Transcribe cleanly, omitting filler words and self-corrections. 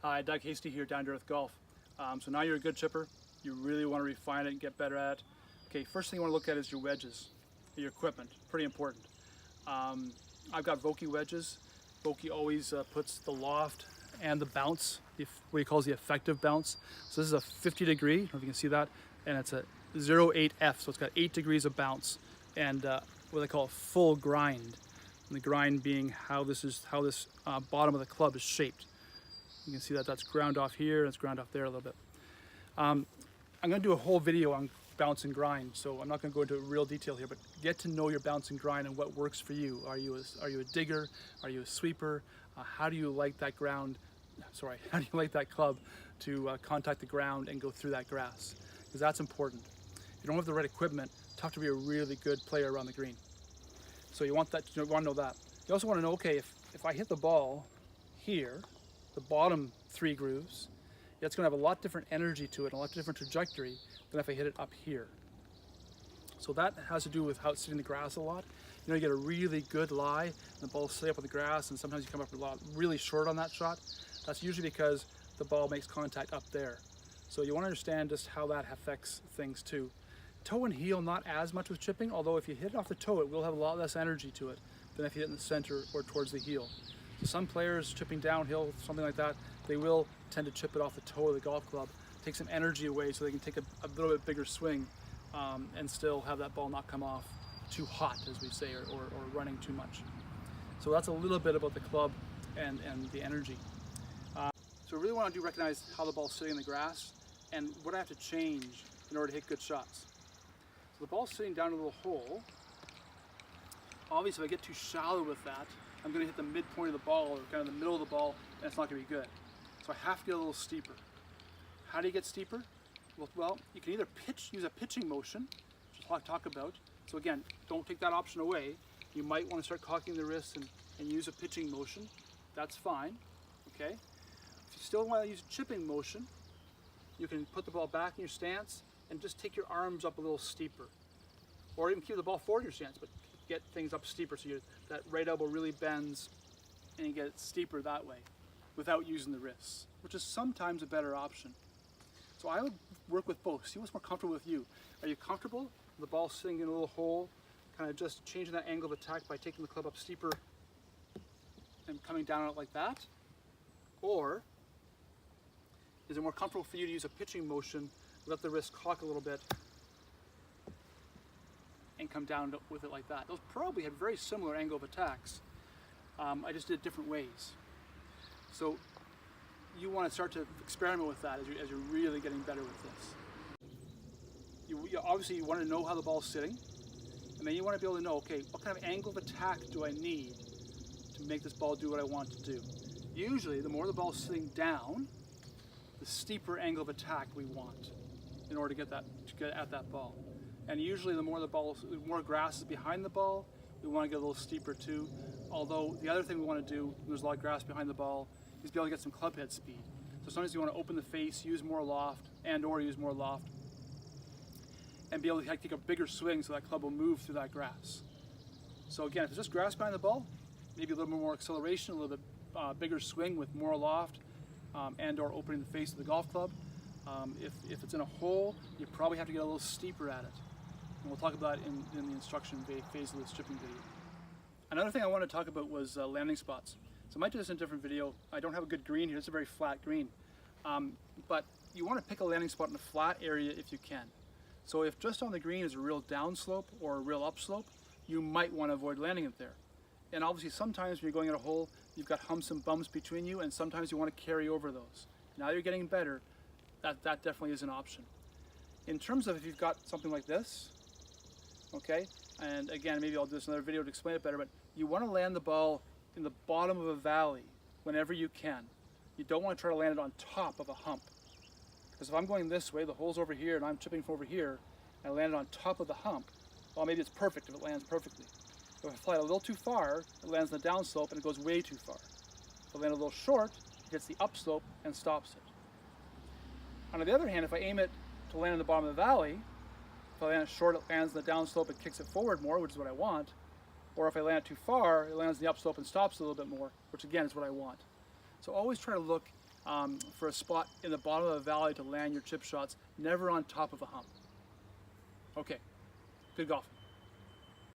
Hi, Doug Hasty here, Down to Earth Golf. So now you're a good chipper. You really want to refine it and get better at it. Okay, first thing you want to look at is your wedges, your equipment. Pretty important. I've got Vokey wedges. Vokey always puts the loft and the bounce, what he calls the effective bounce. So this is a 50 degree, I don't know if you can see that, and it's a 0.8F, so it's got 8 degrees of bounce, and what they call a full grind. And the grind being how this bottom of the club is shaped. You can see that that's ground off here, and it's ground off there a little bit. I'm going to do a whole video on bounce and grind, so I'm not going to go into real detail here, but get to know your bounce and grind and what works for you. Are you a digger? Are you a sweeper? How do you like that ground? Sorry, how do you like that club to contact the ground and go through that grass? Because that's important. If you don't have the right equipment, it's tough to be a really good player around the green. So you want to know that. You also want to know, okay, if I hit the ball here, the bottom 3 grooves, it's going to have a lot different energy to it, a lot different trajectory than if I hit it up here. So that has to do with how it's sitting in the grass a lot. You know, you get a really good lie, and the ball stay up on the grass, and sometimes you come up a lot really short on that shot. That's usually because the ball makes contact up there. So you want to understand just how that affects things too. Toe and heel, not as much with chipping, although if you hit it off the toe, it will have a lot less energy to it than if you hit it in the center or towards the heel. So some players chipping downhill, something like that, they will tend to chip it off the toe of the golf club, take some energy away so they can take a little bit bigger swing and still have that ball not come off too hot, as we say, or running too much. So that's a little bit about the club and the energy. So I really want to recognize how the ball's sitting in the grass and what I have to change in order to hit good shots. So the ball's sitting down in a little hole. Obviously, if I get too shallow with that, I'm going to hit the midpoint of the ball or kind of the middle of the ball, and it's not going to be good. So I have to get a little steeper. How do you get steeper? Well, you can either use a pitching motion, which is what I talk about. So again, don't take that option away. You might want to start cocking the wrists and use a pitching motion. That's fine, okay? If you still want to use a chipping motion, you can put the ball back in your stance and just take your arms up a little steeper. Or even keep the ball forward in your stance, but get things up steeper so that right elbow really bends and you get it steeper that way without using the wrists, which is sometimes a better option. So I would work with both. See what's more comfortable with you. Are you comfortable with the ball sitting in a little hole, kind of just changing that angle of attack by taking the club up steeper and coming down on it like that? Or is it more comfortable for you to use a pitching motion, let the wrist cock a little bit, and come down with it like that? Those probably have very similar angle of attacks. I just did it different ways. So you want to start to experiment with that as you're really getting better with this. Obviously you want to know how the ball's sitting, and then you want to be able to know, okay, what kind of angle of attack do I need to make this ball do what I want it to do? Usually the more the ball's sitting down, the steeper angle of attack we want in order to get at that ball. And usually the more grass is behind the ball, we want to get a little steeper too. Although the other thing we want to do, when there's a lot of grass behind the ball, is be able to get some club head speed. So sometimes you want to open the face, use more loft, or use more loft, and be able to take a bigger swing so that club will move through that grass. So again, if it's just grass behind the ball, maybe a little bit more acceleration, a little bit bigger swing with more loft, or opening the face of the golf club. If it's in a hole, you probably have to get a little steeper at it. And we'll talk about it in the instruction phase of this chipping video. Another thing I wanted to talk about was landing spots. So I might do this in a different video. I don't have a good green here. It's a very flat green. But you want to pick a landing spot in a flat area if you can. So if just on the green is a real downslope or a real upslope, you might want to avoid landing it there. And obviously sometimes when you're going at a hole, you've got humps and bumps between you, and sometimes you want to carry over those. Now you're getting better, that definitely is an option. In terms of if you've got something like this, okay, and again, maybe I'll do this in another video to explain it better, but you want to land the ball in the bottom of a valley whenever you can. You don't want to try to land it on top of a hump. Because if I'm going this way, the hole's over here, and I'm chipping from over here, and I land it on top of the hump, well, maybe it's perfect if it lands perfectly. If I fly it a little too far, it lands in the downslope and it goes way too far. If I land a little short, it gets the upslope and stops it. On the other hand, if I aim it to land in the bottom of the valley, if I land it short, it lands in the downslope and kicks it forward more, which is what I want. Or if I land it too far, it lands in the upslope and stops a little bit more, which again is what I want. So always try to look for a spot in the bottom of the valley to land your chip shots, never on top of a hump. Okay, good golf.